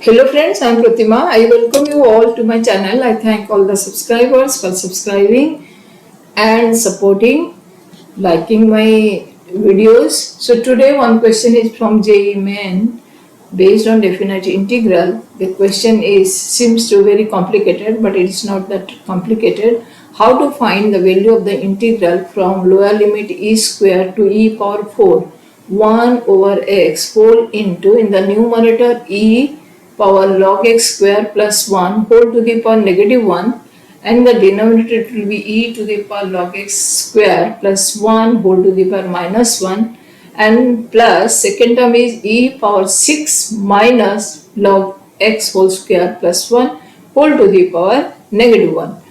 Hello friends, I am Pratima. I welcome you all to my channel. I thank all the subscribers for subscribing and supporting, liking my videos. So today one question is from JEE Main based on definite integral. The question seems to be very complicated, but it is not that complicated. How to find the value of the integral from lower limit e square to e power 4 1 over x whole into in the numerator e power log x square plus 1 whole to the power negative 1, and the denominator it will be e to the power log x square plus 1 whole to the power minus 1, and plus second term is e power 6 minus log x whole square plus 1 whole to the power negative 1,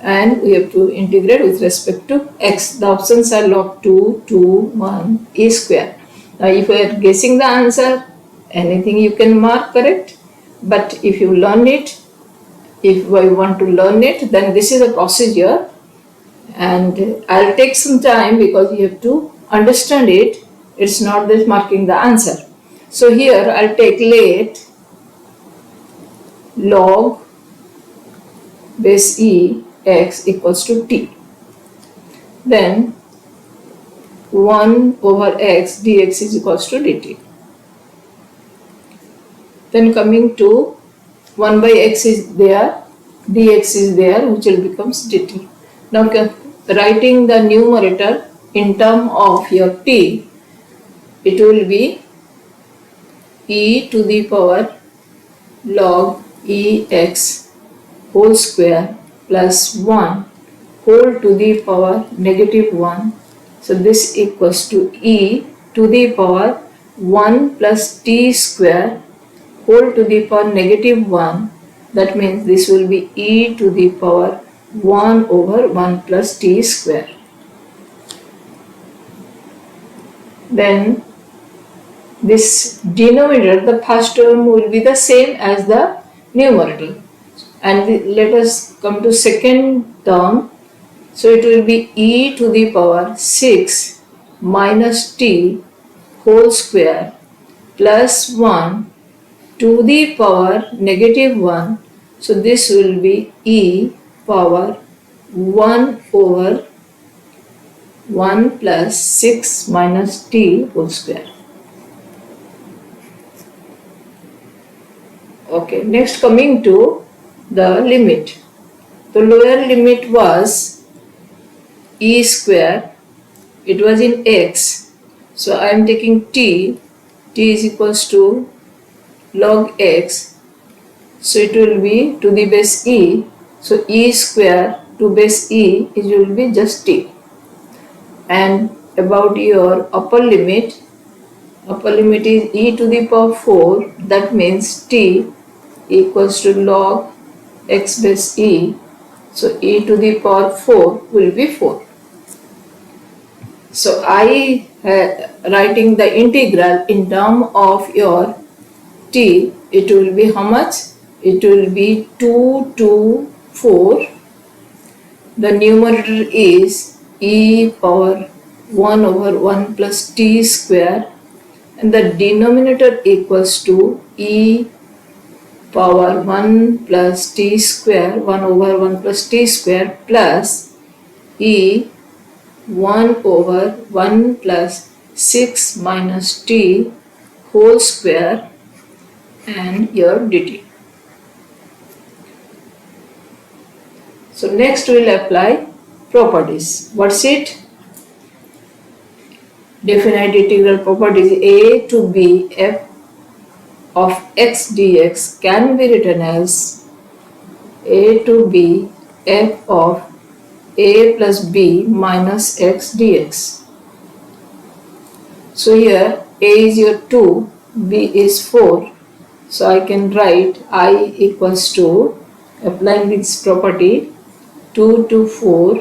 and we have to integrate with respect to x. The options are log 2, 2, 1, e square. Now if you are guessing the answer, anything you can mark correct, but if you learn it, if I want to learn it, then this is a procedure, and I'll take some time because you have to understand it. It's not just marking the answer. So here I'll take let log base e x equals to t. Then 1 over x dx is equals to dt. Then coming to 1 by x is there, dx is there, which will becomes dt. Now writing the numerator in term of your t, it will be e to the power log ex whole square plus 1 whole to the power negative 1. So this equals to e to the power 1 plus t square whole to the power negative 1. That means this will be e to the power 1 over 1 plus t square. Then this denominator, the first term will be the same as the numerator. And let us come to second term. So it will be e to the power 6 minus t whole square plus 1 to the power negative 1. So this will be e power 1 over 1 plus 6 minus t whole square. Okay, next coming to the limit. The lower limit was e square, it was in x. So I am taking t is equals to log x, so it will be to the base e, so e square to base e it will be just t. And about your upper limit is e to the power 4, that means t equals to log x base e, so e to the power 4 will be 4. So I writing the integral in term of your t, it will be how much? It will be 2 to 4. The numerator is e power 1 over 1 plus t square, and the denominator equals to e power 1 plus t square, 1 over 1 plus t square plus e 1 over 1 plus 6 minus t whole square, and your dt. So next we will apply properties. What's it? Definite integral properties. A to b f of x dx can be written as a to b f of a plus b minus x dx. So here a is your 2, b is 4. So I can write I equals to, applying this property, 2 to 4,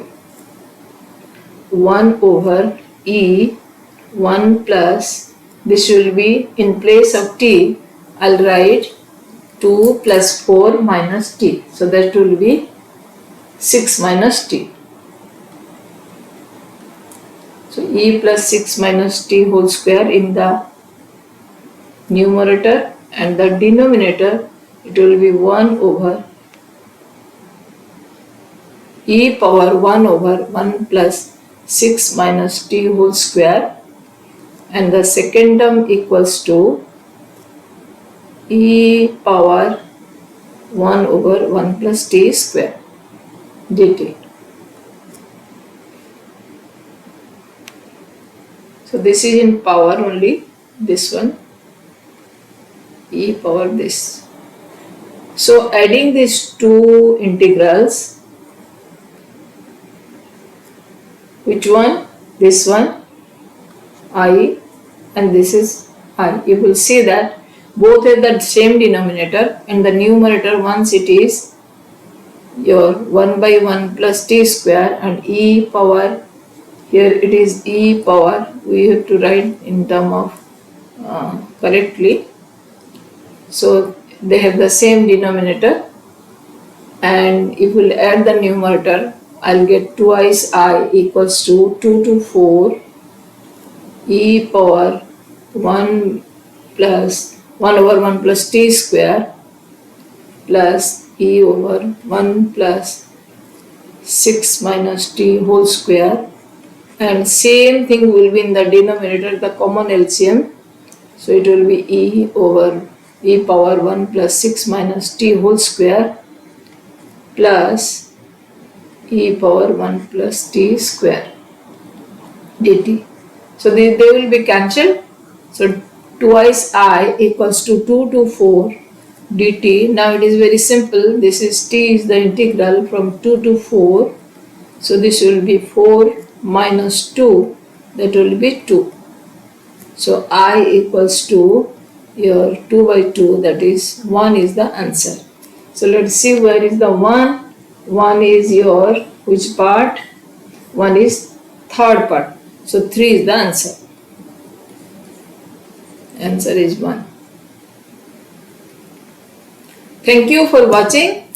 1 over e 1 plus, this will be in place of t, I'll write 2 plus 4 minus t. So that will be 6 minus t. So e plus 6 minus t whole square in the numerator and the denominator it will be 1 over e power 1 over 1 plus 6 minus t whole square, and the second term equals to e power 1 over 1 plus t square dt. So this is in power only, this one, e power this. So adding these two integrals, which one? This one, I, and this is I. You will see that both have the same denominator, and the numerator, once it is your 1 by 1 plus t square, and e power, here it is e power, we have to write in term of correctly. So they have the same denominator, and if we'll add the numerator, I'll get twice I equals to 2 to 4 e power 1 plus 1 over 1 plus t square plus e over 1 plus 6 minus t whole square, and same thing will be in the denominator, the common LCM. So it will be e over e power 1 plus 6 minus t whole square plus e power 1 plus t square dt. So they will be cancelled. So twice I equals to 2 to 4 dt. Now it is very simple. This is t is the integral from 2 to 4. So this will be 4 minus 2, that will be 2. So I equals to your 2 by 2, that is 1 is the answer. So let's see where is the 1. 1 is your which part? 1 is third part. So 3 is the answer. Answer is 1. Thank you for watching.